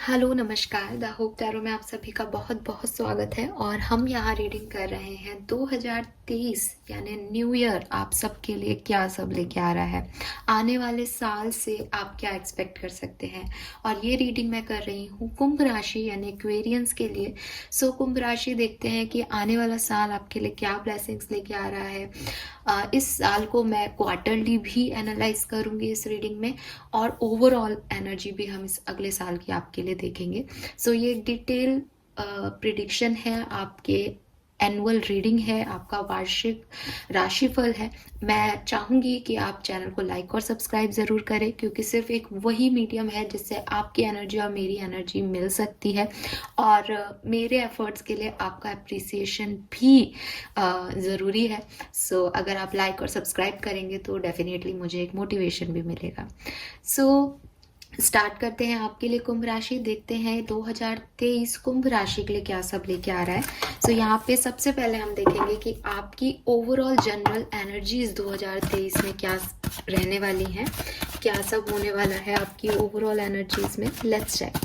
Hello, नमस्कार। The hope tarot में आप सभी का बहुत बहुत स्वागत है और हम यहाँ रीडिंग कर रहे हैं 2023 यानी न्यू ईयर आप सबके लिए क्या सब लेके आ रहा है। आने वाले साल से आप क्या एक्सपेक्ट कर सकते हैं। और ये रीडिंग मैं कर रही हूँ कुंभ राशि यानी एक्वेरियंस के लिए। सो कुंभ राशि देखते हैं कि आने वाला साल आपके लिए क्या ब्लेसिंग्स लेके आ रहा है। इस साल को मैं क्वार्टरली भी एनालाइज करूँगी इस रीडिंग में और ओवरऑल एनर्जी भी हम इस अगले साल की आपके लिए देखेंगे। सो ये एक डिटेल प्रिडिक्शन है, आपके एनुअल रीडिंग है, आपका वार्षिक राशिफल है। मैं चाहूँगी कि आप चैनल को लाइक और सब्सक्राइब ज़रूर करें, क्योंकि सिर्फ एक वही मीडियम है जिससे आपकी एनर्जी और मेरी एनर्जी मिल सकती है। और मेरे एफर्ट्स के लिए आपका अप्रिसिएशन भी ज़रूरी है। सो अगर आप लाइक और सब्सक्राइब करेंगे तो डेफिनेटली मुझे एक मोटिवेशन भी मिलेगा। सो स्टार्ट करते हैं आपके लिए कुंभ राशि। देखते हैं 2023 कुंभ राशि के लिए क्या सब लेके आ रहा है। सो यहाँ पे सबसे पहले हम देखेंगे कि आपकी ओवरऑल जनरल एनर्जीज 2023 में क्या रहने वाली हैं, क्या सब होने वाला है आपकी ओवरऑल एनर्जीज में। Let's check.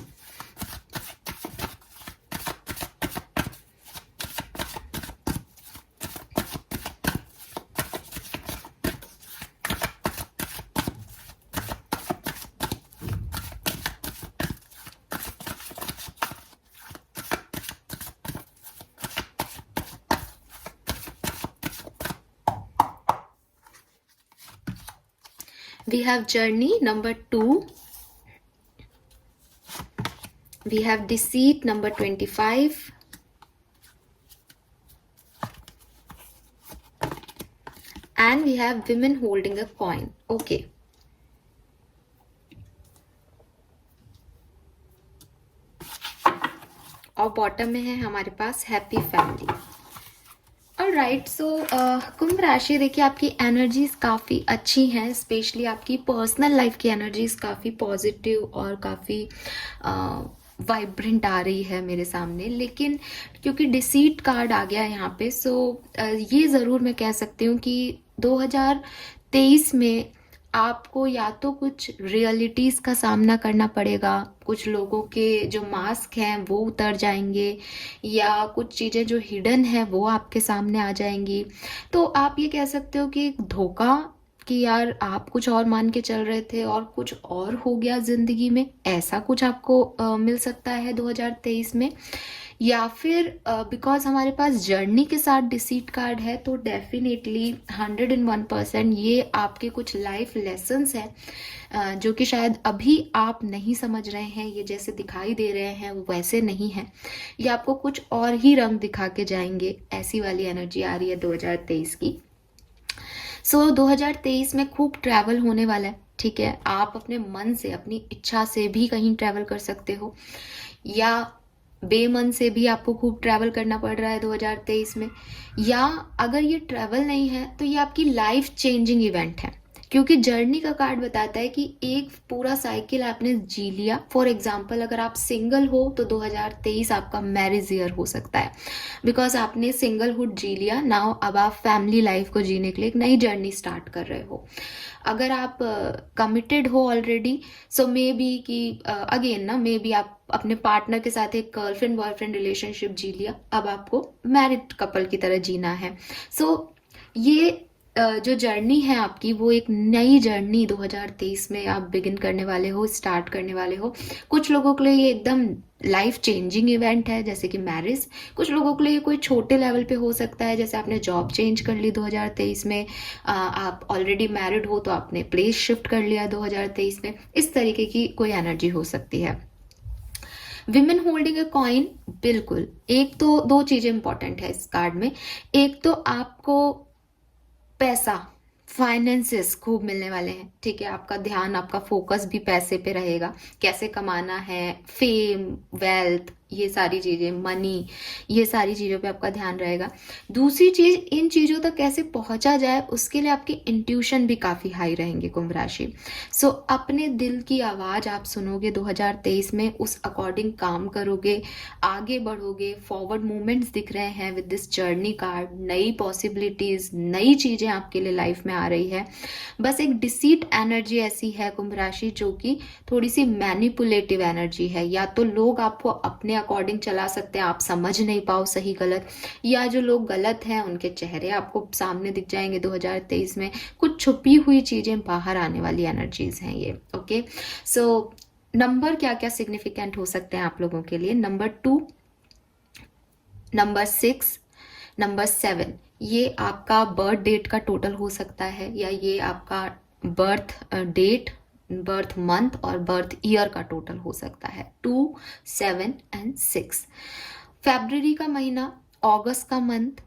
We have journey number 2. We have deceit number 25. And we have women holding a coin. Okay. और बॉटम में है हमारे पास हैप्पी फैमिली। ऑलराइट, सो कुंभ राशि देखिए, आपकी एनर्जीज काफ़ी अच्छी हैं। स्पेशली आपकी पर्सनल लाइफ की एनर्जीज काफ़ी पॉजिटिव और काफ़ी वाइब्रेंट आ रही है मेरे सामने। लेकिन क्योंकि डिसीट कार्ड आ गया यहाँ पे, सो ये ज़रूर मैं कह सकती हूँ कि 2023 में आपको या तो कुछ रियलिटीज़ का सामना करना पड़ेगा, कुछ लोगों के जो मास्क हैं वो उतर जाएंगे, या कुछ चीज़ें जो हिडन है वो आपके सामने आ जाएंगी। तो आप ये कह सकते हो कि एक धोखा, कि यार आप कुछ और मान के चल रहे थे और कुछ और हो गया ज़िंदगी में, ऐसा कुछ आपको मिल सकता है 2023 में। या फिर बिकॉज हमारे पास जर्नी के साथ डिसीट कार्ड है, तो डेफिनेटली 101% ये आपके कुछ लाइफ लेसन्स हैं जो कि शायद अभी आप नहीं समझ रहे हैं। ये जैसे दिखाई दे रहे हैं वो वैसे नहीं है, ये आपको कुछ और ही रंग दिखा के जाएंगे। ऐसी वाली एनर्जी आ रही है 2023 की। सो 2023 में खूब ट्रैवल होने वाला है। ठीक है, आप अपने मन से, अपनी इच्छा से भी कहीं ट्रैवल कर सकते हो, या बेमन से भी आपको खूब ट्रैवल करना पड़ रहा है 2023 में। या अगर ये ट्रैवल नहीं है तो ये आपकी लाइफ चेंजिंग इवेंट है, क्योंकि जर्नी का कार्ड बताता है कि एक पूरा साइकिल आपने जी लिया। फॉर एग्जाम्पल, अगर आप सिंगल हो तो 2023 आपका मैरिज ईयर हो सकता है, बिकॉज आपने सिंगलहुड जी लिया। नाउ अब आप फैमिली लाइफ को जीने के लिए एक नई जर्नी स्टार्ट कर रहे हो। अगर आप कमिटेड हो ऑलरेडी, सो मे बी कि अगेन ना, मे बी आप अपने पार्टनर के साथ एक गर्लफ्रेंड बॉयफ्रेंड रिलेशनशिप जी लिया, अब आपको मैरिड कपल की तरह जीना है। सो ये जो जर्नी है आपकी, वो एक नई जर्नी 2023 में आप बिगिन करने वाले हो, स्टार्ट करने वाले हो। कुछ लोगों के लिए ये एकदम लाइफ चेंजिंग इवेंट है, जैसे कि मैरिज। कुछ लोगों के लिए ये कोई छोटे लेवल पे हो सकता है, जैसे आपने जॉब चेंज कर ली 2023 में, आप ऑलरेडी मैरिड हो तो आपने प्लेस शिफ्ट कर लिया 2023 में। इस तरीके की कोई एनर्जी हो सकती है। विमेन होल्डिंग ए कॉइन, बिल्कुल। एक तो दो चीजें इंपॉर्टेंट है इस कार्ड में। एक तो आपको पैसा, फाइनेंसेस खूब मिलने वाले हैं। ठीक है, आपका ध्यान, आपका फोकस भी पैसे पे रहेगा, कैसे कमाना है, फेम, वेल्थ, ये सारी चीज़ें, मनी, ये सारी चीज़ों पे आपका ध्यान रहेगा। दूसरी चीज़, इन चीज़ों तक कैसे पहुंचा जाए उसके लिए आपकी इंट्यूशन भी काफ़ी हाई रहेंगे कुंभ राशि। सो अपने दिल की आवाज़ आप सुनोगे 2023 में, उस अकॉर्डिंग काम करोगे, आगे बढ़ोगे, फॉरवर्ड मूवमेंट्स दिख रहे हैं विद दिस जर्नी कार्ड। नई पॉसिबिलिटीज़, नई चीज़ें आपके लिए लाइफ में आ रही है। बस एक डिसीट एनर्जी ऐसी है कुंभ राशि जो कि थोड़ी सी मैनिपुलेटिव एनर्जी है। या तो लोग आपको अपने अकॉर्डिंग चला सकते हैं, आप समझ नहीं पाओ सही गलत, या जो लोग गलत हैं उनके चेहरे आपको सामने दिख जाएंगे 2023 में। कुछ छुपी हुई चीजें बाहर आने वाली एनर्जीज हैं ये। ओके, सो नंबर क्या क्या सिग्निफिकेंट हो सकते हैं आप लोगों के लिए? नंबर 2, नंबर 6, नंबर 7, ये आपका बर्थ डेट का टोटल हो सकता है, या ये आपका बर्थ डेट, बर्थ मंथ और बर्थ ईयर का टोटल हो सकता है। 2, 7 एंड 6। फरवरी का महीना, अगस्त का मंथ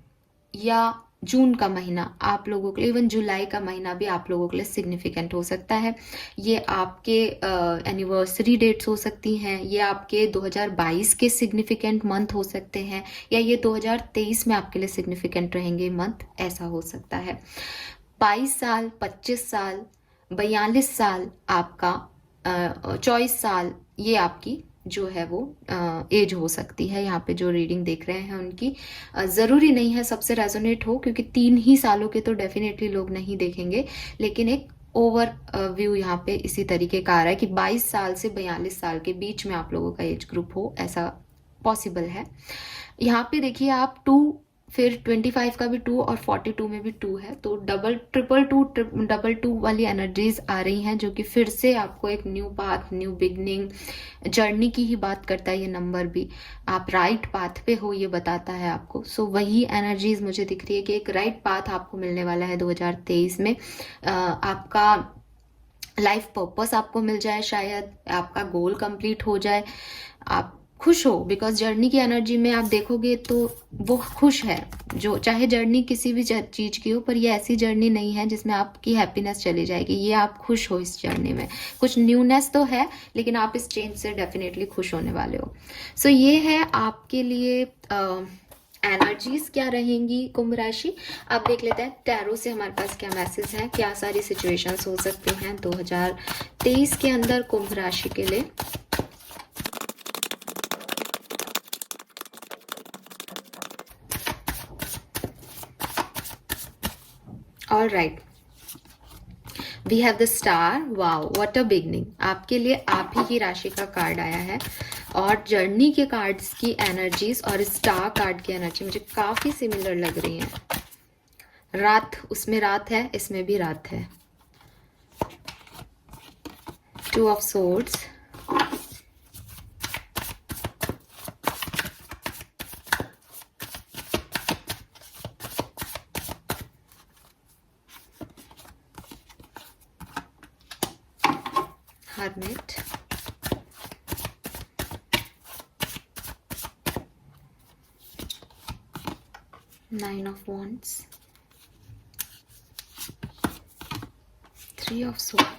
या जून का महीना आप लोगों के लिए, इवन जुलाई का महीना भी आप लोगों के लिए सिग्निफिकेंट हो सकता है। ये आपके एनिवर्सरी डेट्स हो सकती हैं, ये आपके 2022 के सिग्निफिकेंट मंथ हो सकते हैं, या ये 2023 में आपके लिए सिग्निफिकेंट रहेंगे मंथ, ऐसा हो सकता है। 22 साल, 25 साल, 42 साल आपका, 24 साल ये आपकी जो है वो एज हो सकती है। यहाँ पे जो रीडिंग देख रहे हैं उनकी ज़रूरी नहीं है सबसे रेजोनेट हो, क्योंकि 3 ही सालों के तो डेफिनेटली लोग नहीं देखेंगे, लेकिन एक ओवर व्यू यहाँ पे इसी तरीके का आ रहा है कि 22 साल से 42 साल के बीच में आप लोगों का एज ग्रुप हो, ऐसा पॉसिबल है। यहाँ पे देखिए आप 2, फिर 25 का भी 2 और 42 में भी 2 है, तो ट्रिपल टू वाली एनर्जीज आ रही हैं, जो कि फिर से आपको एक new path, new beginning, journey की ही बात करता है ये नंबर भी। आप राइट पाथ पे हो ये बताता है आपको। सो वही एनर्जीज मुझे दिख रही है कि एक राइट पाथ आपको मिलने वाला है 2023 में। आपका लाइफ पर्पस आपको मिल जाए, शायद आपका गोल कंप्लीट हो जाए, आप खुश हो, बिकॉज जर्नी की एनर्जी में आप देखोगे तो वो खुश है। जो चाहे जर्नी किसी भी चीज की हो, पर ये ऐसी जर्नी नहीं है जिसमें आपकी हैप्पीनेस चली जाएगी, ये आप खुश हो इस जर्नी में। कुछ न्यूनेस तो है, लेकिन आप इस चेंज से डेफिनेटली खुश होने वाले हो। सो ये है आपके लिए एनर्जीज क्या रहेंगी कुंभ राशि। अब देख लेते हैं टैरो से हमारे पास क्या मैसेज है, क्या सारी सिचुएशंस हो सकती हैं 2023 के अंदर कुंभ राशि के लिए। All right, we have the star. Wow, what a beginning. आपके लिए आप ही की राशि का कार्ड आया है, और जर्नी के कार्ड्स की एनर्जीज और स्टार कार्ड की एनर्जी मुझे काफी सिमिलर लग रही है। रात, उसमें रात है, इसमें भी रात है। 2 of swords, Hermit, Nine of Wands, 3 of Swords,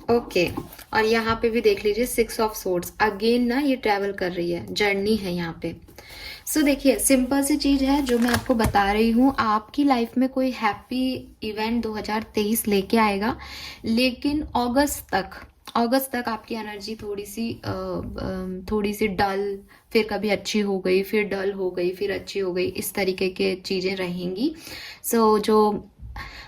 okay. और यहाँ पे भी देख लीजिए 6 ऑफ सोर्ड्स, अगेन ना ये ट्रैवल कर रही है, जर्नी है यहाँ पे। सो देखिए, सिंपल सी चीज है जो मैं आपको बता रही हूँ, आपकी लाइफ में कोई हैप्पी इवेंट 2023 लेके आएगा, लेकिन अगस्त तक आपकी एनर्जी थोड़ी सी डल, फिर कभी अच्छी हो गई, फिर डल हो गई, फिर अच्छी हो गई, इस तरीके के चीज़ें रहेंगी। सो जो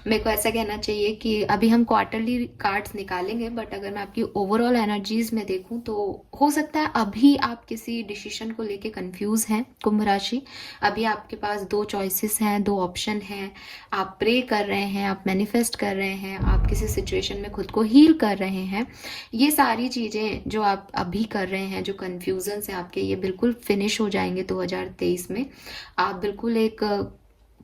मेरे को ऐसा कहना चाहिए कि अभी हम क्वार्टरली कार्ड्स निकालेंगे, बट अगर मैं आपकी ओवरऑल एनर्जीज में देखूं तो हो सकता है अभी आप किसी डिसीजन को लेके कंफ्यूज हैं कुंभ राशि। अभी आपके पास दो चॉइसेस हैं, दो ऑप्शन हैं। आप प्रे कर रहे हैं, आप मैनिफेस्ट कर रहे हैं, आप किसी सिचुएशन में खुद को हील कर रहे हैं। ये सारी चीज़ें जो आप अभी कर रहे हैं, जो कन्फ्यूजन है आपके, ये बिल्कुल फिनिश हो जाएंगे 2023 में। आप बिल्कुल एक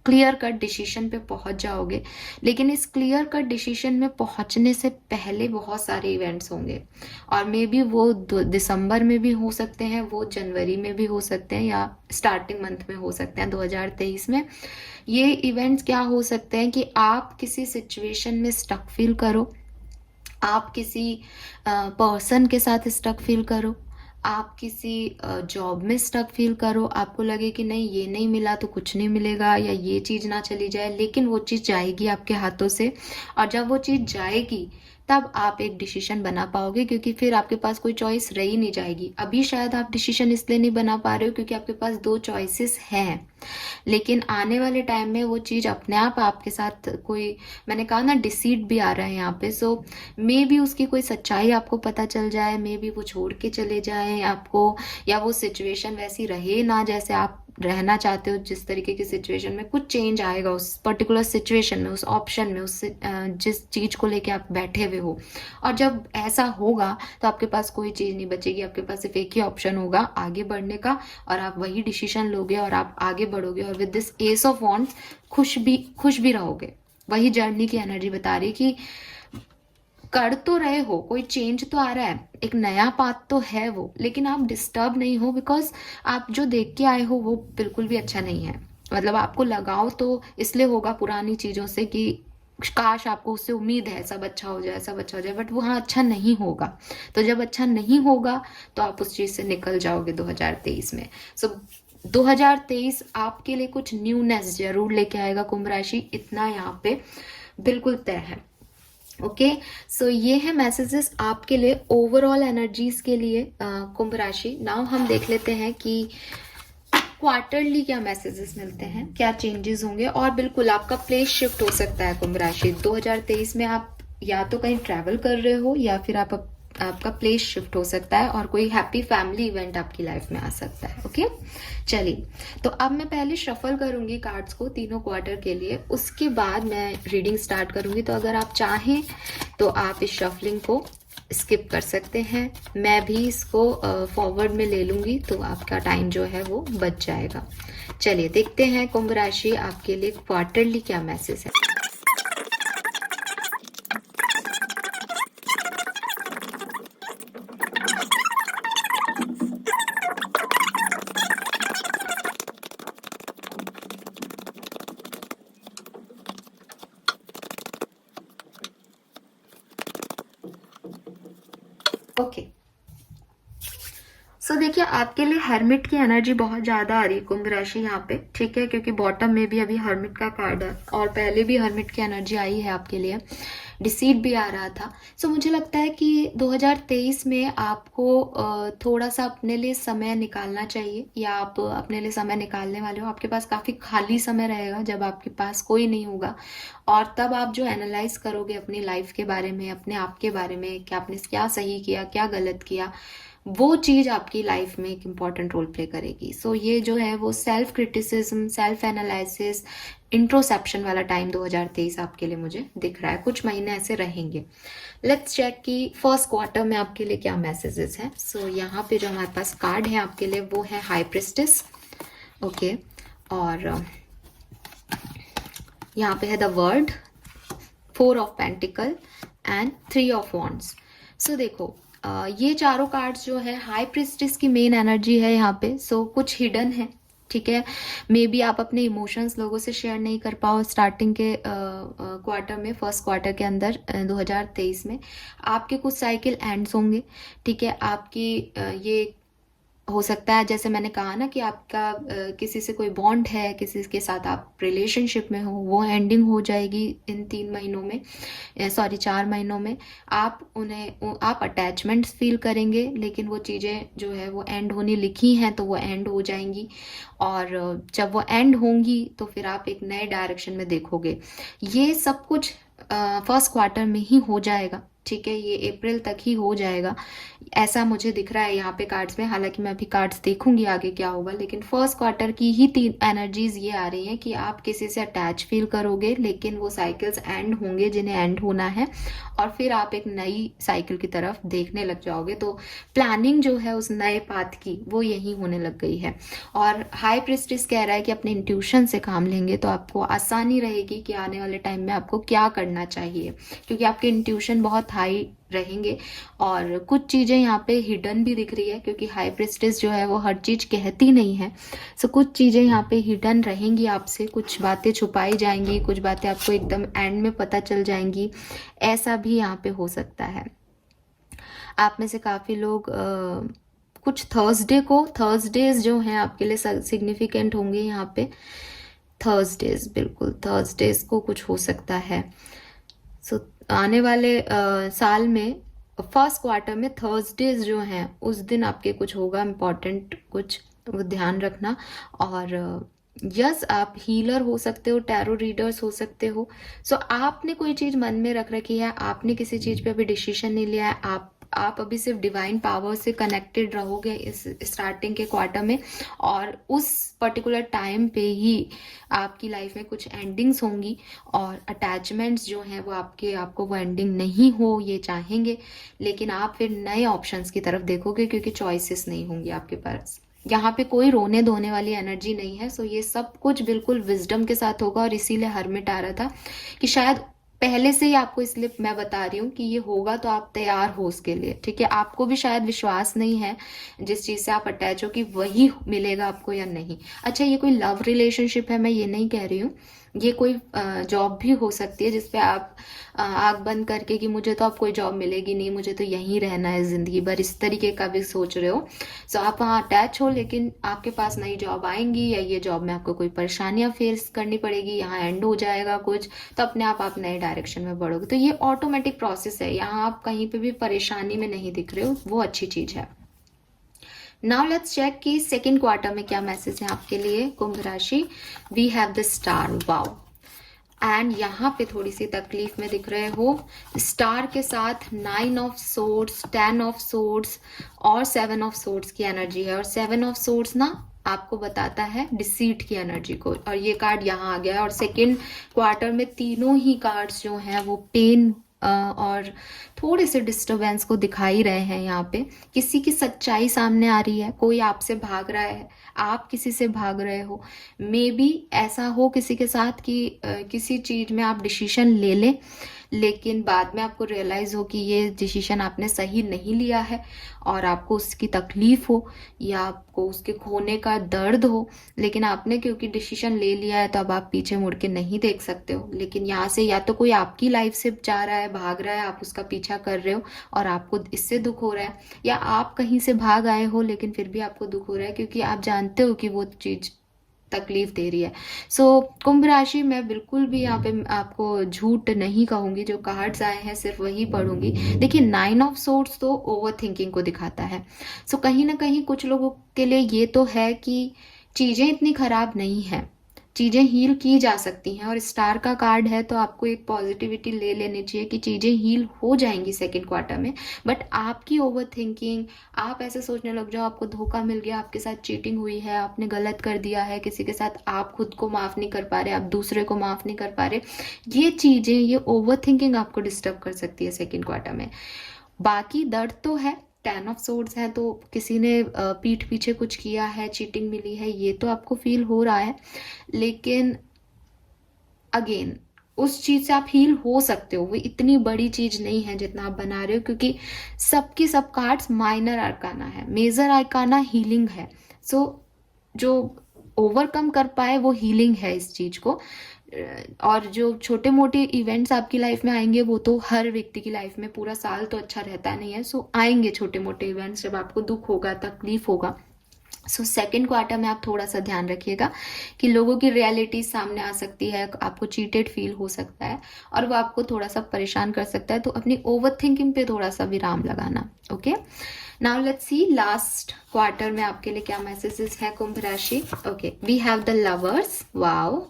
क्लियर कट डिसीजन पे पहुंच जाओगे। लेकिन इस क्लियर कट डिसीजन में पहुंचने से पहले बहुत सारे इवेंट्स होंगे, और मे बी वो दिसंबर में भी हो सकते हैं, वो जनवरी में भी हो सकते हैं, या स्टार्टिंग मंथ में हो सकते हैं 2023 में। ये इवेंट्स क्या हो सकते हैं कि आप किसी सिचुएशन में स्टक फील करो, आप किसी पर्सन के साथ स्टक फील करो, आप किसी जॉब में स्टक फील करो, आपको लगे कि नहीं ये नहीं मिला तो कुछ नहीं मिलेगा, या ये चीज़ ना चली जाए, लेकिन वो चीज़ जाएगी आपके हाथों से। और जब वो चीज़ जाएगी तब आप एक डिसीजन बना पाओगे, क्योंकि फिर आपके पास कोई चॉइस रही नहीं जाएगी। अभी शायद आप डिसीजन इसलिए नहीं बना पा रहे हो क्योंकि आपके पास दो चॉइसेस हैं, लेकिन आने वाले टाइम में वो चीज़ अपने आप आपके साथ, कोई, मैंने कहा ना डिसीट भी आ रहा है यहाँ पे, सो मे बी उसकी कोई सच्चाई आपको पता चल जाए, मे बी वो छोड़ के चले जाए आपको, या वो सिचुएशन वैसी रहे ना जैसे आप रहना चाहते हो। जिस तरीके की सिचुएशन में कुछ चेंज आएगा उस पर्टिकुलर सिचुएशन में, उस ऑप्शन में, उस जिस चीज़ को लेके आप बैठे हुए हो। और जब ऐसा होगा तो आपके पास कोई चीज़ नहीं बचेगी, आपके पास सिर्फ एक ही ऑप्शन होगा आगे बढ़ने का, और आप वही डिसीजन लोगे और आप आगे बढ़ोगे, और with this S of wands खुश भी रहोगे। वही जर्नी की एनर्जी बता रही कि कर तो रहे हो, कोई चेंज तो आ रहा है, एक नया पाथ तो है वो, लेकिन आप डिस्टर्ब नहीं हो, बिकॉज आप जो देख के आए हो वो बिल्कुल भी अच्छा नहीं है। मतलब आपको लगाव तो इसलिए होगा पुरानी चीज़ों से कि काश आपको उससे उम्मीद है सब अच्छा हो जाए, सब अच्छा हो जाए, बट वहाँ अच्छा नहीं होगा। तो जब अच्छा नहीं होगा तो आप उस चीज़ से निकल जाओगे 2023 में। सो 2023 आपके लिए कुछ न्यूनेस जरूर लेके आएगा कुंभ राशि, इतना यहाँ पे बिल्कुल तय है। ओके, सो ये है मैसेजेस आपके लिए ओवरऑल एनर्जीज के लिए कुंभ राशि। नाउ हम देख लेते हैं कि क्वार्टरली क्या मैसेजेस मिलते हैं, क्या चेंजेस होंगे। और बिल्कुल आपका प्लेस शिफ्ट हो सकता है कुंभ राशि 2023 में। आप या तो कहीं ट्रैवल कर रहे हो, या फिर आपका प्लेस शिफ्ट हो सकता है, और कोई हैप्पी फैमिली इवेंट आपकी लाइफ में आ सकता है। ओके, चलिए, तो अब मैं पहले शफल करूंगी कार्ड्स को तीनों क्वार्टर के लिए, उसके बाद मैं रीडिंग स्टार्ट करूंगी। तो अगर आप चाहें तो आप इस शफलिंग को स्किप कर सकते हैं, मैं भी इसको फॉरवर्ड में ले लूंगी, तो आपका टाइम जो है वो बच जाएगा। चलिए देखते हैं कुंभ राशि आपके लिए क्वार्टरली क्या मैसेज है। ओके, सो देखिए आपके लिए हर्मिट की एनर्जी बहुत ज्यादा आ रही है कुंभ राशि यहाँ पे, ठीक है, क्योंकि बॉटम में भी अभी हर्मिट का कार्ड है, और पहले भी हर्मिट की एनर्जी आई है आपके लिए, डिसीट भी आ रहा था। सो मुझे लगता है कि 2023 में आपको थोड़ा सा अपने लिए समय निकालना चाहिए, या आप अपने लिए समय निकालने वाले हो। आपके पास काफ़ी खाली समय रहेगा जब आपके पास कोई नहीं होगा, और तब आप जो एनालाइज करोगे अपनी लाइफ के बारे में, अपने आप के बारे में, कि आपने क्या सही किया, क्या गलत किया, वो चीज़ आपकी लाइफ में एक इम्पॉर्टेंट रोल प्ले करेगी। सो ये जो है वो सेल्फ क्रिटिसिज्म, सेल्फ एनालिसिस, इंट्रोसेप्शन वाला टाइम 2023 आपके लिए मुझे दिख रहा है। कुछ महीने ऐसे रहेंगे। लेट्स चेक कि फर्स्ट क्वार्टर में आपके लिए क्या मैसेजेस हैं। सो यहाँ पे जो हमारे पास कार्ड है आपके लिए वो है हाई प्रिस्टेस। ओके, और यहाँ पे है the world, 4 of pentacles and 3 of wands. So देखो ये चारों कार्ड्स जो है, हाई प्रिस्टेस की मेन एनर्जी है यहाँ पे। सो कुछ हिडन है, ठीक है, मे बी आप अपने इमोशंस लोगों से शेयर नहीं कर पाओ स्टार्टिंग के क्वार्टर में, फर्स्ट क्वार्टर के अंदर 2023 में। आपके कुछ साइकिल एंड्स होंगे, ठीक है, आपकी ये हो सकता है जैसे मैंने कहा ना कि आपका किसी से कोई बॉन्ड है, किसी के साथ आप रिलेशनशिप में हो, वो एंडिंग हो जाएगी इन 3 महीनों में, सॉरी 4 महीनों में। आप अटैचमेंट्स फील करेंगे, लेकिन वो चीज़ें जो है वो एंड होनी लिखी हैं तो वो एंड हो जाएंगी। और जब वो एंड होंगी तो फिर आप एक नए डायरेक्शन में देखोगे। ये सब कुछ फर्स्ट क्वार्टर में ही हो जाएगा, ठीक है, ये अप्रैल तक ही हो जाएगा, ऐसा मुझे दिख रहा है यहाँ पे कार्ड्स में। हालांकि मैं अभी कार्ड्स देखूंगी आगे क्या होगा, लेकिन फर्स्ट क्वार्टर की ही 3 एनर्जीज ये आ रही हैं कि आप किसी से अटैच फील करोगे, लेकिन वो साइकिल्स एंड होंगे जिन्हें एंड होना है, और फिर आप एक नई साइकिल की तरफ देखने लग जाओगे। तो प्लानिंग जो है उस नए पाथ की वो यही होने लग गई है। और हाई प्रिस्टिस कह रहा है कि अपने इंट्यूशन से काम लेंगे तो आपको आसानी रहेगी कि आने वाले टाइम में आपको क्या करना चाहिए, क्योंकि आपके इंट्यूशन बहुत हाई रहेंगे। और कुछ चीज़ें यहाँ पे हिडन भी दिख रही है, क्योंकि हाई प्रिस्टिस जो है वो हर चीज़ कहती नहीं है। सो कुछ चीज़ें यहाँ पे हिडन रहेंगी आपसे, कुछ बातें छुपाई जाएंगी, कुछ बातें आपको एकदम एंड में पता चल जाएंगी, ऐसा भी यहाँ पे हो सकता है। आप में से काफ़ी लोग कुछ थर्सडेज जो हैं आपके लिए सिग्निफिकेंट होंगे यहाँ पे। थर्सडेज, बिल्कुल थर्सडेज को कुछ हो सकता है। सो आने वाले साल में फर्स्ट क्वार्टर में थर्सडेज जो हैं उस दिन आपके कुछ होगा इम्पॉर्टेंट, कुछ वो ध्यान रखना। और यस, आप हीलर हो सकते हो, टैरो रीडर्स हो सकते हो। सो आपने कोई चीज़ मन में रख रखी है, आपने किसी चीज़ पे अभी डिसीजन नहीं लिया है, आप अभी सिर्फ डिवाइन पावर से कनेक्टेड रहोगे इस स्टार्टिंग के क्वार्टर में, और उस पर्टिकुलर टाइम पे ही आपकी लाइफ में कुछ एंडिंग्स होंगी, और अटैचमेंट्स जो हैं वो आपको वो एंडिंग नहीं हो ये चाहेंगे, लेकिन आप फिर नए ऑप्शंस की तरफ देखोगे, क्योंकि चॉइसेस नहीं होंगी आपके पास। यहाँ पे कोई रोने धोने वाली एनर्जी नहीं है। सो ये सब कुछ बिल्कुल विजडम के साथ होगा, और इसीलिए हर्मिट आ रहा था कि शायद पहले से ही आपको, इसलिए मैं बता रही हूँ कि ये होगा तो आप तैयार हो उसके लिए, ठीक है। आपको भी शायद विश्वास नहीं है जिस चीज़ से आप अटैच हो कि वही मिलेगा आपको या नहीं। अच्छा, ये कोई लव रिलेशनशिप है मैं ये नहीं कह रही हूँ, ये कोई जॉब भी हो सकती है जिसपे आप आंख बंद करके कि मुझे तो अब कोई जॉब मिलेगी नहीं, मुझे तो यहीं रहना है ज़िंदगी भर, इस तरीके का भी सोच रहे हो। सो आप वहाँ अटैच हो, लेकिन आपके पास नई जॉब आएंगी, या ये जॉब में आपको कोई परेशानियां फेस करनी पड़ेगी, यहाँ एंड हो जाएगा कुछ, तो अपने आप नए डायरेक्शन में बढ़ोगे। तो ये ऑटोमेटिक प्रोसेस है, यहाँ आप कहीं पे भी परेशानी में नहीं दिख रहे हो, वो अच्छी चीज़ है। नाउ लेट्स चेक कि सेकेंड क्वार्टर में क्या मैसेज है आपके लिए कुंभ राशि। We have the star, wow. And यहाँ पे थोड़ी सी तकलीफ में दिख रहे हो, स्टार के साथ 9 ऑफ सोर्ड्स, 10 ऑफ सोर्ड्स और 7 ऑफ सोर्ड्स की एनर्जी है। और 7 ऑफ सोर्ड्स ना आपको बताता है डिसीट की एनर्जी को, और ये कार्ड यहाँ आ गया है। और सेकेंड क्वार्टर में तीनों ही कार्ड्स जो हैं वो पेन और थोड़े से डिस्टरबेंस को दिखा ही रहे हैं। यहाँ पे किसी की सच्चाई सामने आ रही है, कोई आपसे भाग रहा है, आप किसी से भाग रहे हो। मे बी ऐसा हो किसी के साथ कि किसी चीज़ में आप डिसीजन ले लें, लेकिन बाद में आपको रियलाइज़ हो कि ये डिसीजन आपने सही नहीं लिया है, और आपको उसकी तकलीफ हो या आपको उसके खोने का दर्द हो, लेकिन आपने क्योंकि डिसीजन ले लिया है तो अब आप पीछे मुड़ के नहीं देख सकते हो। लेकिन यहाँ से या तो कोई आपकी लाइफ से जा रहा है, भाग रहा है, आप उसका पीछा कर रहे हो और आपको इससे दुख हो रहा है, या आप कहीं से भाग आए हो लेकिन फिर भी आपको दुख हो रहा है क्योंकि आप जानते हो कि वो चीज़ तकलीफ दे रही है। सो कुंभ राशि, मैं बिल्कुल भी यहाँ पे आपको झूठ नहीं कहूंगी, जो कार्ड्स आए हैं सिर्फ वही पढ़ूंगी। देखिए 9 ऑफ सोर्ड्स तो ओवर थिंकिंग को दिखाता है। सो कहीं ना कहीं कुछ लोगों के लिए ये तो है कि चीज़ें इतनी खराब नहीं है, चीज़ें हील की जा सकती हैं। और स्टार का कार्ड है तो आपको एक पॉजिटिविटी ले लेनी चाहिए कि चीज़ें हील हो जाएंगी सेकेंड क्वार्टर में। बट आपकी ओवर थिंकिंग, आप ऐसे सोचने लग जाओ आपको धोखा मिल गया, आपके साथ चीटिंग हुई है, आपने गलत कर दिया है किसी के साथ, आप खुद को माफ़ नहीं कर पा रहे, आप दूसरे को माफ़ नहीं कर पा रहे, ये चीज़ें, ये ओवर थिंकिंग आपको डिस्टर्ब कर सकती है सेकेंड क्वार्टर में। बाकी दर्द तो है, 10 ऑफ सोर्ड्स है तो किसी ने पीठ पीछे कुछ किया है, चीटिंग मिली है, ये तो आपको फील हो रहा है। लेकिन अगेन उस चीज़ से आप हील हो सकते हो, वो इतनी बड़ी चीज़ नहीं है जितना आप बना रहे हो, क्योंकि सबकी सब कार्ड्स माइनर आर्काना है, मेजर आर्काना हीलिंग है। सो जो ओवरकम कर पाए वो हीलिंग है इस चीज़ को। और जो छोटे मोटे इवेंट्स आपकी लाइफ में आएंगे वो तो हर व्यक्ति की लाइफ में पूरा साल तो अच्छा रहता नहीं है। सो आएंगे छोटे मोटे इवेंट्स जब आपको दुख होगा, तकलीफ होगा, सो सेकेंड क्वार्टर में आप थोड़ा सा ध्यान रखिएगा कि लोगों की रियलिटी सामने आ सकती है, आपको चीटेड फील हो सकता है और वो आपको थोड़ा सा परेशान कर सकता है, तो अपनी ओवर थिंकिंग पे थोड़ा सा विराम लगाना। Okay, now let's see last quarter में आपके लिए क्या मैसेजेस है कुंभ राशि। Okay, we have the lovers, wow,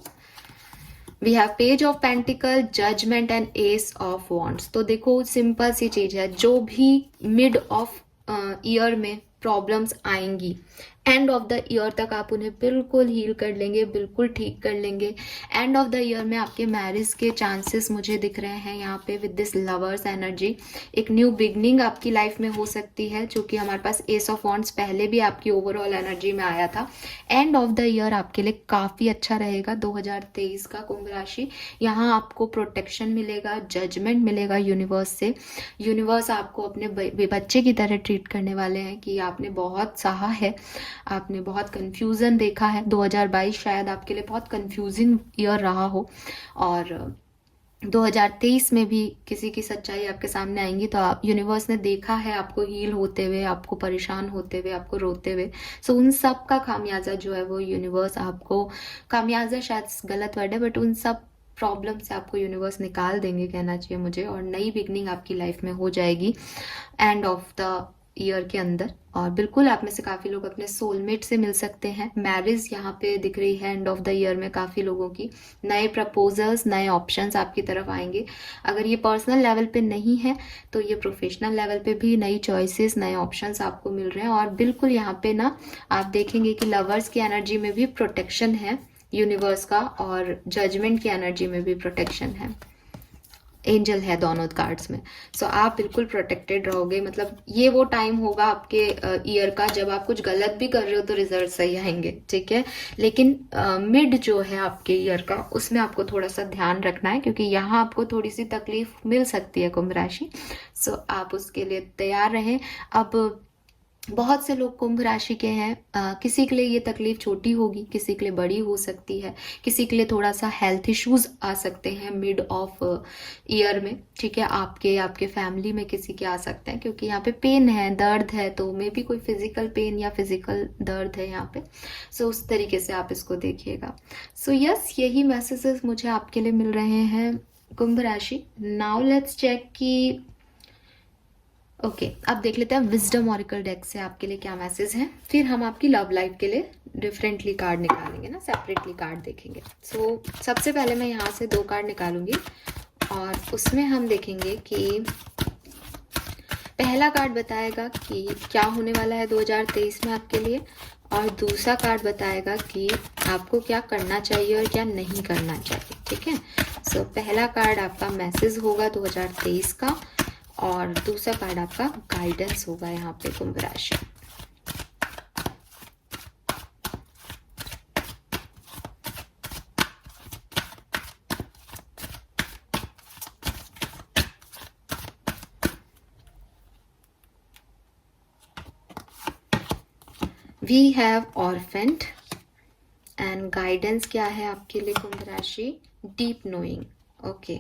we have page of pentacle, judgement and ace of wands. तो देखो सिंपल सी चीज है, जो भी मिड ऑफ ईयर में प्रॉब्लम्स आएंगी, एंड ऑफ द ईयर तक आप उन्हें बिल्कुल हील कर लेंगे, बिल्कुल ठीक कर लेंगे। एंड ऑफ द ईयर में आपके मैरिज के चांसेस मुझे दिख रहे हैं यहाँ पे विद दिस लवर्स एनर्जी। एक न्यू बिगनिंग आपकी लाइफ में हो सकती है, जो कि हमारे पास एस ऑफ वॉन्ड्स पहले भी आपकी ओवरऑल एनर्जी में आया था। एंड ऑफ द ईयर आपके लिए काफ़ी अच्छा रहेगा 2023 का कुंभ राशि। यहाँ आपको प्रोटेक्शन मिलेगा, जजमेंट मिलेगा यूनिवर्स से। यूनिवर्स आपको अपने बच्चे की तरह ट्रीट करने वाले हैं कि आपने बहुत सहा है, आपने बहुत कंफ्यूजन देखा है। 2022 शायद आपके लिए बहुत कंफ्यूजिंग ईयर रहा हो, और 2023 में भी किसी की सच्चाई आपके सामने आएंगी, तो यूनिवर्स ने देखा है आपको हील होते हुए, आपको परेशान होते हुए, आपको रोते हुए। सो उन सब का खामियाजा जो है वो यूनिवर्स आपको, खामियाजा शायद गलत वर्ड है, बट उन सब प्रॉब्लम से आपको यूनिवर्स निकाल देंगे कहना चाहिए मुझे, और नई बिगनिंग आपकी लाइफ में हो जाएगी एंड ऑफ द ईयर के अंदर। और बिल्कुल आप में से काफ़ी लोग अपने सोलमेट से मिल सकते हैं। मैरिज यहाँ पे दिख रही है एंड ऑफ द ईयर में काफ़ी लोगों की। नए प्रपोजल्स, नए ऑप्शंस आपकी तरफ आएंगे। अगर ये पर्सनल लेवल पे नहीं है तो ये प्रोफेशनल लेवल पे भी नई चॉइसेस, नए ऑप्शंस आपको मिल रहे हैं। और बिल्कुल यहाँ पे ना आप देखेंगे कि लवर्स की एनर्जी में भी प्रोटेक्शन है यूनिवर्स का, और जजमेंट की एनर्जी में भी प्रोटेक्शन है, एंजल है दोनों कार्ड्स में। सो आप बिल्कुल प्रोटेक्टेड रहोगे। मतलब ये वो टाइम होगा आपके ईयर का जब आप कुछ गलत भी कर रहे हो तो रिजल्ट सही आएंगे, ठीक है। लेकिन मिड जो है आपके ईयर का, उसमें आपको थोड़ा सा ध्यान रखना है, क्योंकि यहाँ आपको थोड़ी सी तकलीफ मिल सकती है कुंभ राशि। सो आप उसके लिए तैयार रहें। अब बहुत से लोग कुंभ राशि के हैं, किसी के लिए ये तकलीफ छोटी होगी, किसी के लिए बड़ी हो सकती है, किसी के लिए थोड़ा सा हेल्थ इश्यूज आ सकते हैं मिड ऑफ ईयर में, ठीक है। आपके आपके फैमिली में किसी के आ सकते हैं, क्योंकि यहाँ पे पेन है, दर्द है, तो मे बी कोई फिजिकल पेन या फिजिकल दर्द है यहाँ पे। सो उस तरीके से आप इसको देखिएगा। सो यस, यही मैसेजेस मुझे आपके लिए मिल रहे हैं कुंभ राशि। नाउ लेट्स चेक कि ओके, अब देख लेते हैं विजडम ऑरिकल डेक से आपके लिए क्या मैसेज है, फिर हम आपकी लव लाइफ के लिए डिफरेंटली कार्ड निकालेंगे ना, सेपरेटली कार्ड देखेंगे। सो सबसे पहले मैं यहाँ से 2 कार्ड निकालूंगी और उसमें हम देखेंगे कि पहला कार्ड बताएगा कि क्या होने वाला है 2023 में आपके लिए, और दूसरा कार्ड बताएगा कि आपको क्या करना चाहिए और क्या नहीं करना चाहिए, ठीक है। सो पहला कार्ड आपका मैसेज होगा 2023 का, और दूसरा कार्ड आपका गाइडेंस होगा यहाँ पे कुंभ राशि। वी हैव ऑर्फेंट एंड गाइडेंस क्या है आपके लिए कुंभ राशि, डीप नोइंग। ओके,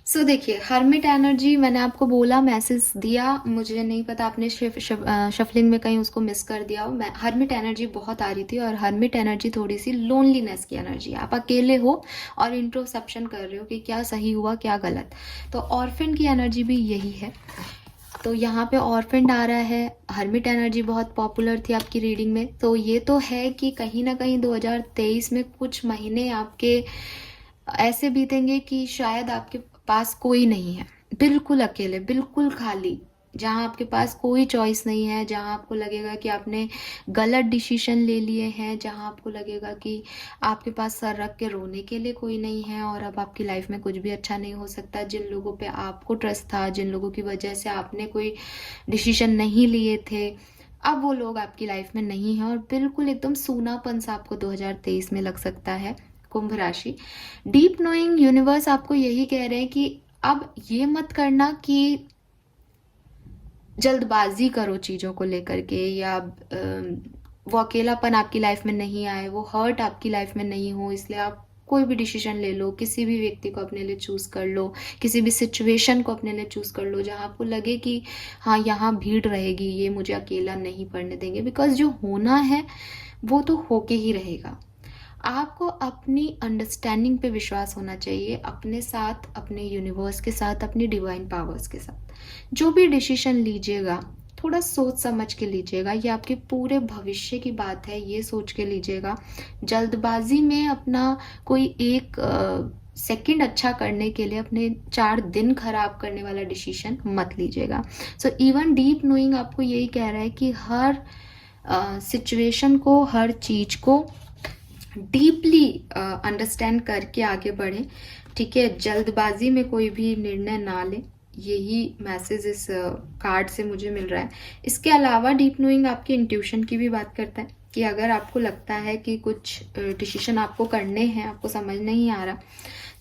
सो देखिए हर्मिट एनर्जी, मैंने आपको बोला, मैसेज दिया, मुझे नहीं पता आपने शफलिंग में कहीं उसको मिस कर दिया हो। हर्मिट एनर्जी बहुत आ रही थी, और हर्मिट एनर्जी थोड़ी सी लोनलीनेस की एनर्जी है। आप अकेले हो और इंट्रोस्पेक्शन कर रहे हो कि क्या सही हुआ क्या गलत। तो ऑर्फेन की एनर्जी भी यही है। तो यहाँ पे ऑर्फेंड आ रहा है, हर्मिट एनर्जी बहुत पॉपुलर थी आपकी रीडिंग में। तो ये तो है कि कहीं ना कहीं 2023 में कुछ महीने आपके ऐसे बीतेंगे कि शायद आपके पास कोई नहीं है, बिल्कुल अकेले, बिल्कुल खाली, जहाँ आपके पास कोई चॉइस नहीं है, जहाँ आपको लगेगा कि आपने गलत डिसीजन ले लिए हैं, जहाँ आपको लगेगा कि आपके पास सर रख के रोने के लिए कोई नहीं है, और अब आपकी लाइफ में कुछ भी अच्छा नहीं हो सकता। जिन लोगों पे आपको ट्रस्ट था, जिन लोगों की वजह से आपने कोई डिसीजन नहीं लिए थे, अब वो लोग आपकी लाइफ में नहीं है, और बिल्कुल एकदम सूनापन सा आपको 2023 में लग सकता है कुंभ राशि। डीप नोइंग, यूनिवर्स आपको यही कह रहे हैं कि अब ये मत करना कि जल्दबाजी करो चीज़ों को लेकर के, या वो अकेलापन आपकी लाइफ में नहीं आए, वो हर्ट आपकी लाइफ में नहीं हो, इसलिए आप कोई भी डिसीजन ले लो, किसी भी व्यक्ति को अपने लिए चूज़ कर लो, किसी भी सिचुएशन को अपने लिए चूज़ कर लो जहाँ आपको लगे कि हाँ यहाँ भीड़ रहेगी, ये मुझे अकेला नहीं पढ़ने देंगे, बिकॉज जो होना है वो तो होके ही रहेगा। आपको अपनी अंडरस्टैंडिंग पे विश्वास होना चाहिए, अपने साथ, अपने यूनिवर्स के साथ, अपनी डिवाइन पावर्स के साथ। जो भी डिसीजन लीजिएगा थोड़ा सोच समझ के लीजिएगा, ये आपके पूरे भविष्य की बात है, ये सोच के लीजिएगा। जल्दबाजी में अपना कोई एक सेकंड अच्छा करने के लिए अपने 4 दिन खराब करने वाला डिसीजन मत लीजिएगा। सो इवन डीप नोइंग आपको यही कह रहा है कि हर सिचुएशन को, हर चीज़ को डीपली अंडरस्टैंड करके आगे बढ़ें, ठीक है। जल्दबाजी में कोई भी निर्णय ना लें, यही मैसेज इस कार्ड से मुझे मिल रहा है। इसके अलावा डीप नोइंग आपकी इंट्यूशन की भी बात करता है कि अगर आपको लगता है कि कुछ डिसीजन आपको करने हैं, आपको समझ नहीं आ रहा,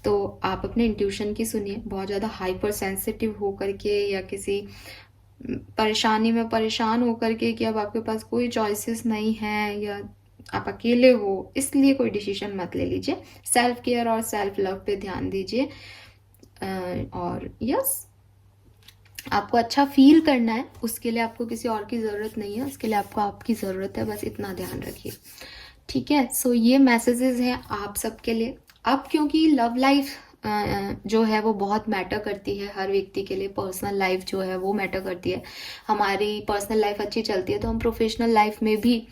तो आप अपने इंट्यूशन की सुनिए। बहुत ज़्यादा हाइपर सेंसिटिव हो करके या किसी परेशानी में परेशान हो करके कि अब आपके पास कोई चॉइसेस नहीं है या आप अकेले हो, इसलिए कोई डिसीजन मत ले लीजिए। सेल्फ केयर और सेल्फ लव पे ध्यान दीजिए। और यस, आपको अच्छा फील करना है, उसके लिए आपको किसी और की ज़रूरत नहीं है, उसके लिए आपको आपकी ज़रूरत है, बस इतना ध्यान रखिए, ठीक है। सो ये मैसेजेस हैं आप सबके लिए। अब क्योंकि लव लाइफ जो है वो बहुत मैटर करती है हर व्यक्ति के लिए, पर्सनल लाइफ जो है वो मैटर करती है। हमारी पर्सनल लाइफ अच्छी चलती है तो हम प्रोफेशनल लाइफ में भी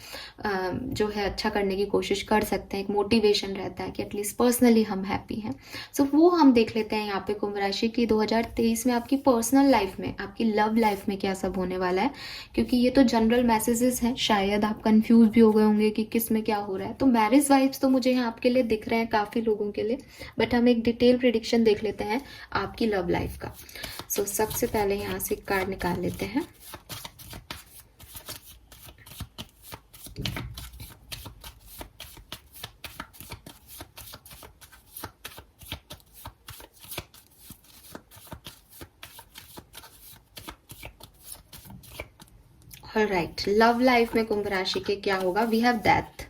जो है अच्छा करने की कोशिश कर सकते हैं। एक मोटिवेशन रहता है कि एटलीस्ट पर्सनली हम हैप्पी हैं। सो वो हम देख लेते हैं यहाँ पे कुंभ राशि की 2023 में आपकी पर्सनल लाइफ में, आपकी लव लाइफ में क्या सब होने वाला है, क्योंकि ये तो जनरल मैसेजेस हैं। शायद आप कंफ्यूज भी हो गए होंगे कि किस में क्या हो रहा है। तो मैरिज वाइब्स तो मुझे यहाँ आपके लिए दिख रहे हैं काफ़ी लोगों के लिए, बट हम एक डिटेल प्रेडिक्शन देख लेते हैं आपकी लव लाइफ का। सो सबसे पहले यहाँ से कार्ड निकाल लेते हैं। ऑलराइट, लव लाइफ में कुंभ राशि के क्या होगा। We have death.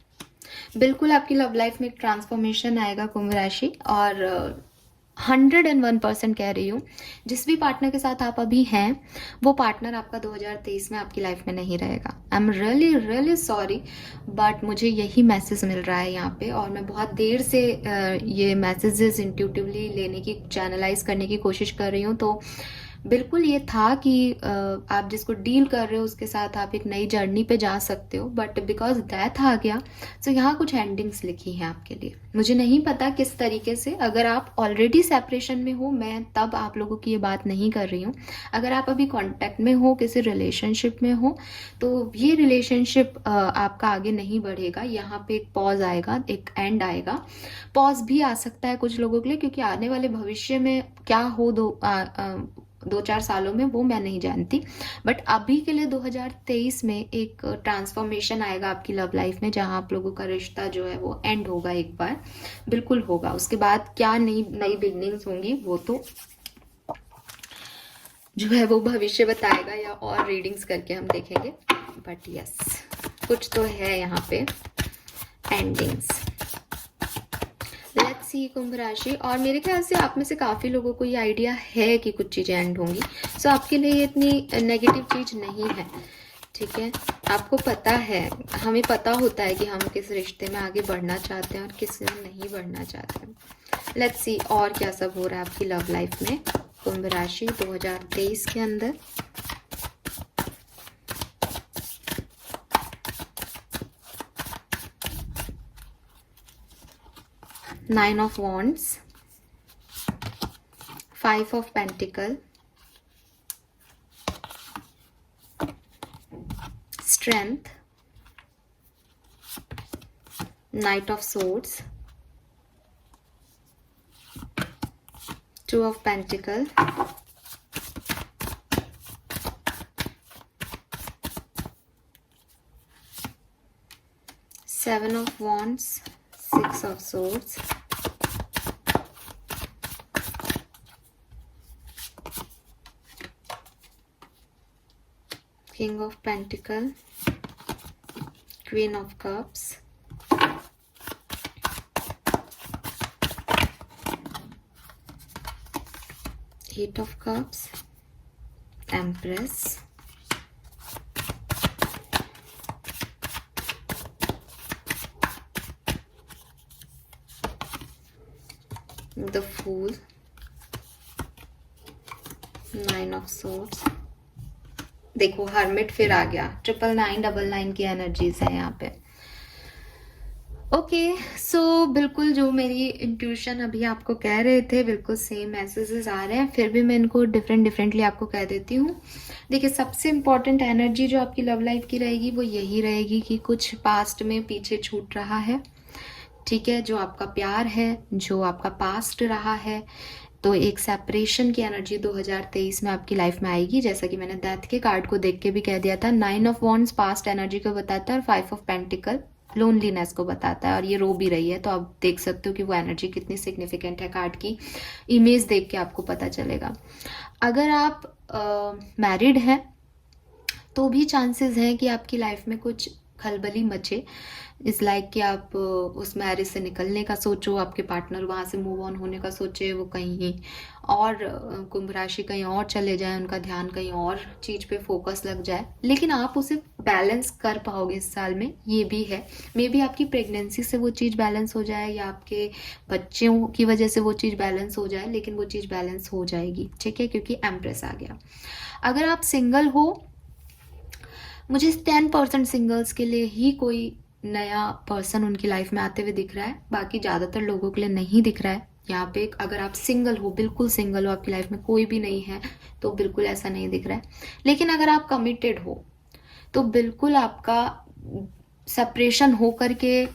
बिल्कुल आपकी लव लाइफ में एक ट्रांसफॉर्मेशन आएगा कुंभ राशि, और 101% कह रही हूँ, जिस भी पार्टनर के साथ आप अभी हैं वो पार्टनर आपका 2023 में आपकी लाइफ में नहीं रहेगा। I am really really sorry, but मुझे यही मैसेज मिल रहा है यहाँ पे, और मैं बहुत देर से ये मैसेजेस इंट्यूटिवली लेने की, चैनलाइज करने की कोशिश कर रही हूँ। तो बिल्कुल ये था कि आप जिसको डील कर रहे हो उसके साथ आप एक नई जर्नी पे जा सकते हो, बट बिकॉज डेथ आ गया तो यहाँ कुछ एंडिंग्स लिखी हैं आपके लिए। मुझे नहीं पता किस तरीके से, अगर आप ऑलरेडी सेपरेशन में हो, मैं तब आप लोगों की ये बात नहीं कर रही हूँ। अगर आप अभी कांटेक्ट में हो, किसी रिलेशनशिप में हो, तो ये रिलेशनशिप आपका आगे नहीं बढ़ेगा। यहाँ पे एक पॉज आएगा, एक एंड आएगा। पॉज भी आ सकता है कुछ लोगों के लिए, क्योंकि आने वाले भविष्य में क्या हो 2-4 सालों में वो मैं नहीं जानती, बट अभी के लिए 2023 में एक ट्रांसफॉर्मेशन आएगा आपकी लव लाइफ में, जहां आप लोगों का रिश्ता जो है वो एंड होगा, एक बार बिल्कुल होगा। उसके बाद क्या नई नई बिगनिंग्स होंगी वो तो जो है वो भविष्य बताएगा, या और रीडिंग्स करके हम देखेंगे। बट यस, कुछ तो है यहाँ पे एंडिंग्स। लेट्स सी कुंभ राशि, और मेरे ख्याल से आप में से काफ़ी लोगों को ये आइडिया है कि कुछ चीज़ें एंड होंगी। सो आपके लिए ये इतनी नेगेटिव चीज़ नहीं है, ठीक है। आपको पता है, हमें पता होता है कि हम किस रिश्ते में आगे बढ़ना चाहते हैं और किस में नहीं बढ़ना चाहते हैं। लेट्स सी और क्या सब हो रहा है आपकी लव लाइफ में कुंभ राशि 2023 के अंदर। Nine of Wands, 5 of Pentacles, Strength, Knight of Swords, 2 of Pentacles, Seven of Wands, 6 of Swords, King of Pentacles, Queen of Cups, 8 of Cups, Empress, the Fool, 9 of Swords. देखो hermit फिर आ गया, 9999 की energies है यहाँ पे. Okay so बिल्कुल जो मेरी इंट्यूशन अभी आपको कह रहे थे बिल्कुल सेम मैसेजेस आ रहे हैं, फिर भी मैं इनको डिफरेंटली आपको कह देती हूँ. देखिए सबसे इम्पॉर्टेंट एनर्जी जो आपकी लव लाइफ की रहेगी वो यही रहेगी कि कुछ पास्ट में पीछे छूट रहा है. ठीक है, जो आपका प्यार है, जो आपका पास्ट रहा है, तो एक सेपरेशन की एनर्जी 2023 में आपकी लाइफ में आएगी. जैसा कि मैंने डेथ के कार्ड को देख के भी कह दिया था, 9 ऑफ वॉन्ड्स पास्ट एनर्जी को बताता है और 5 ऑफ पेंटिकल लोनलीनेस को बताता है, और ये रो भी रही है. तो आप देख सकते हो कि वो एनर्जी कितनी सिग्निफिकेंट है. कार्ड की इमेज देख के आपको पता चलेगा. अगर आप मैरिड हैं तो भी चांसेस हैं कि आपकी लाइफ में कुछ खलबली मचे. इस लाइक कि आप उस मैरिज से निकलने का सोचो, आपके पार्टनर वहाँ से मूव ऑन होने का सोचे, वो कहीं और कुंभ राशि कहीं और चले जाए, उनका ध्यान कहीं और चीज़ पे फोकस लग जाए. लेकिन आप उसे बैलेंस कर पाओगे इस साल में, ये भी है. मे बी आपकी प्रेगनेंसी से वो चीज़ बैलेंस हो जाए या आपके बच्चों की वजह से वो चीज़ बैलेंस हो जाए, लेकिन वो चीज़ बैलेंस हो जाएगी. ठीक है, क्योंकि एम्प्रेस आ गया. अगर आप सिंगल हो, मुझे 10% सिंगल्स के लिए ही कोई नया पर्सन उनकी लाइफ में आते हुए दिख रहा है, बाकी ज़्यादातर लोगों के लिए नहीं दिख रहा है यहाँ पे. अगर आप सिंगल हो, बिल्कुल सिंगल हो, आपकी लाइफ में कोई भी नहीं है, तो बिल्कुल ऐसा नहीं दिख रहा है. लेकिन अगर आप कमिटेड हो तो बिल्कुल आपका सेपरेशन हो करके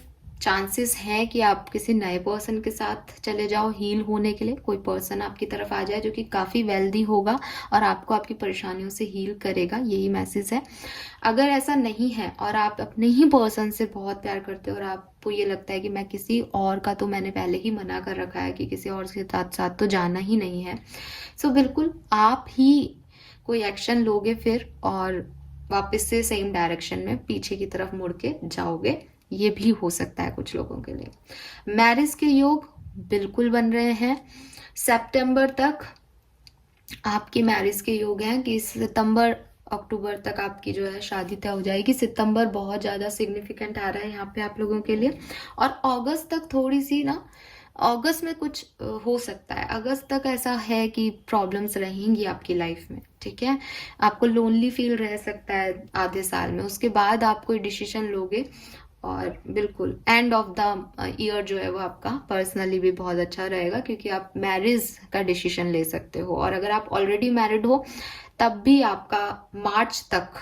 चांसेस हैं कि आप किसी नए पर्सन के साथ चले जाओ हील होने के लिए. कोई पर्सन आपकी तरफ आ जाए जो कि काफ़ी वेल्दी होगा और आपको आपकी परेशानियों से हील करेगा, यही मैसेज है. अगर ऐसा नहीं है और आप अपने ही पर्सन से बहुत प्यार करते हो और आपको ये लगता है कि मैं किसी और का, तो मैंने पहले ही मना कर रखा है कि किसी और के साथ तो जाना ही नहीं है, सो बिल्कुल आप ही कोई एक्शन लोगे फिर और वापस से सेम डायरेक्शन में पीछे की तरफ मुड़ के जाओगे. ये भी हो सकता है कुछ लोगों के लिए. मैरिज के योग बिल्कुल बन रहे हैं. सितंबर तक आपकी मैरिज के योग हैं कि सितंबर अक्टूबर तक आपकी जो है शादी तय हो जाएगी. सितंबर बहुत ज़्यादा सिग्निफिकेंट आ रहा है यहाँ पे आप लोगों के लिए. और अगस्त तक थोड़ी सी ना, अगस्त में कुछ हो सकता है. अगस्त तक ऐसा है कि प्रॉब्लम्स रहेंगी आपकी लाइफ में. ठीक है, आपको लोनली फील रह सकता है आधे साल में. उसके बाद आप कोई डिसीजन लोगे और बिल्कुल एंड ऑफ द ईयर जो है वो आपका पर्सनली भी बहुत अच्छा रहेगा, क्योंकि आप मैरिज का डिसीजन ले सकते हो. और अगर आप ऑलरेडी मैरिड हो तब भी आपका मार्च तक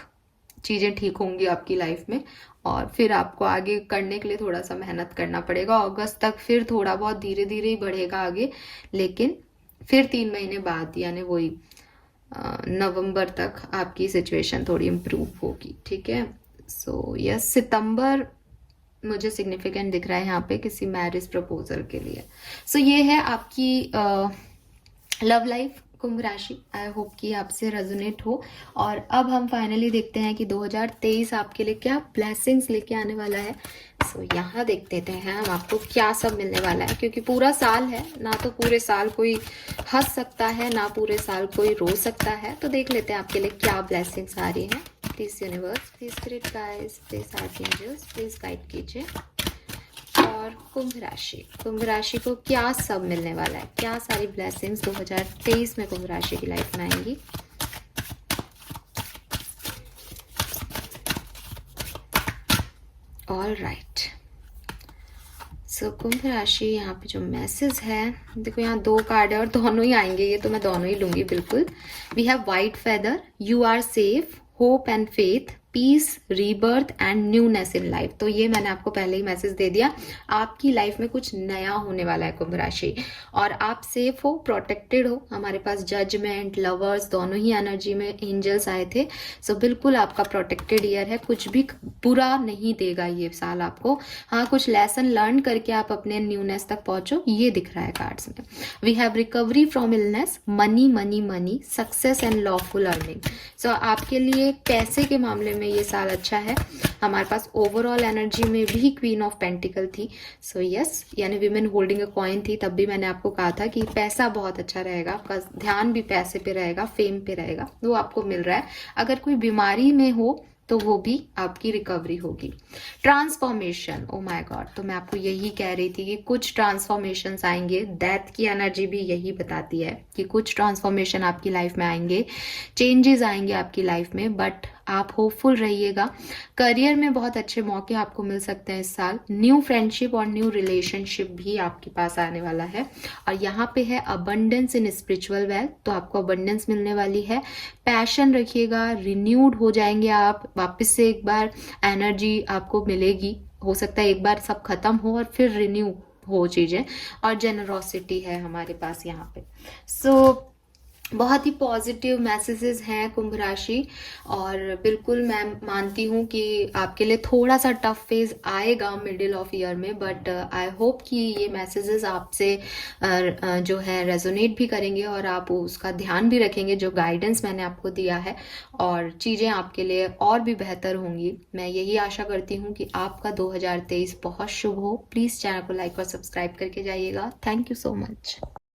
चीज़ें ठीक होंगी आपकी लाइफ में, और फिर आपको आगे करने के लिए थोड़ा सा मेहनत करना पड़ेगा. अगस्त तक फिर थोड़ा बहुत धीरे धीरे ही बढ़ेगा आगे, लेकिन फिर 3 महीने बाद यानी वही नवंबर तक आपकी सिचुएशन थोड़ी इम्प्रूव होगी. ठीक है, सो यस सितंबर मुझे सिग्निफिकेंट दिख रहा है यहाँ पे किसी मैरिज प्रपोजल के लिए. सो ये है आपकी लव लाइफ कुंभ राशि. आई होप कि आपसे रेजोनेट हो. और अब हम फाइनली देखते हैं कि 2023 आपके लिए क्या ब्लेसिंग्स लेके आने वाला है. सो यहाँ देख देते हैं हम आपको क्या सब मिलने वाला है, क्योंकि पूरा साल है ना, तो पूरे साल कोई हंस सकता है ना पूरे साल कोई रो सकता है. तो देख लेते हैं आपके लिए क्या ब्लेसिंग्स आ रही हैं. Please universe, please spirit guides, please archangels, please guide कीजिए. और कुंभ राशि को क्या सब मिलने वाला है, क्या सारी ब्लेसिंग्स 2023 में कुंभ राशि की लाइफ में आएंगी. ऑल राइट, सो कुंभ राशि यहाँ पे जो मैसेज है, देखो यहाँ 2 कार्ड है और दोनों ही आएंगे, ये तो मैं दोनों ही लूंगी बिल्कुल. We have white feather, you are safe, hope and faith, peace, rebirth and newness in life. तो ये मैंने आपको पहले ही मैसेज दे दिया, आपकी लाइफ में कुछ नया होने वाला है कुंभ राशि, और आप सेफ हो, प्रोटेक्टेड हो. हमारे पास जजमेंट, लवर्स दोनों ही एनर्जी में एंजल्स आए थे. सो बिल्कुल आपका प्रोटेक्टेड ईयर है, कुछ भी बुरा नहीं देगा ये साल आपको. हाँ, कुछ लेसन लर्न करके आप अपने न्यूनेस तक पहुंचो, ये दिख रहा है कार्ड्स में. We have recovery from illness, money money money, success and lawful earning. So आपके लिए पैसे के मामले में में ये साल अच्छा है। हमारे पास ओवरऑल एनर्जी में भी क्वीन ऑफ पेंटिकल थी। सो यस, यानी विमेन होल्डिंग अ कॉइन थी। तब भी मैंने आपको कहा था कि पैसा बहुत अच्छा रहेगा, आपका ध्यान भी पैसे पे रहेगा, फेम पे रहेगा, वो आपको मिल रहा है। अगर कोई बीमारी में हो तो वो भी आपकी रिकवरी होगी। ट्रांसफॉर्मेशन, ओ माय गॉड, तो मैं आपको यही कह रही थी कि कुछ ट्रांसफॉर्मेशंस आएंगे। डेथ की एनर्जी भी यही बताती है कि कुछ ट्रांसफॉर्मेशन आपकी लाइफ में आएंगे, चेंजेस आएंगे आपकी लाइफ में, बट आप होपफुल रहिएगा। करियर में बहुत अच्छे मौके आपको मिल सकते हैं इस साल। न्यू फ्रेंडशिप और न्यू रिलेशनशिप भी आपके पास आने वाला है। और यहाँ पे है अबंडेंस इन स्पिरिचुअल वेल्थ, तो आपको अबंडेंस मिलने वाली है। पैशन रखिएगा, रिन्यूड हो जाएंगे आप, वापस से एक बार एनर्जी आपको मिलेगी। हो सकता है एक बार सब खत्म हो और फिर रिन्यू हो चीजें। और जेनरोसिटी है हमारे पास यहाँ पे। सो बहुत ही पॉजिटिव मैसेजेस हैं कुंभ राशि। और बिल्कुल मैं मानती हूँ कि आपके लिए थोड़ा सा टफ फेज आएगा मिडिल ऑफ ईयर में, बट आई होप कि ये मैसेजेस आपसे जो है रेजोनेट भी करेंगे और आप उसका ध्यान भी रखेंगे, जो गाइडेंस मैंने आपको दिया है, और चीज़ें आपके लिए और भी बेहतर होंगी। मैं यही आशा करती हूँ कि आपका 2023 बहुत शुभ हो। प्लीज़ चैनल को लाइक और सब्सक्राइब करके जाइएगा। Thank you so much.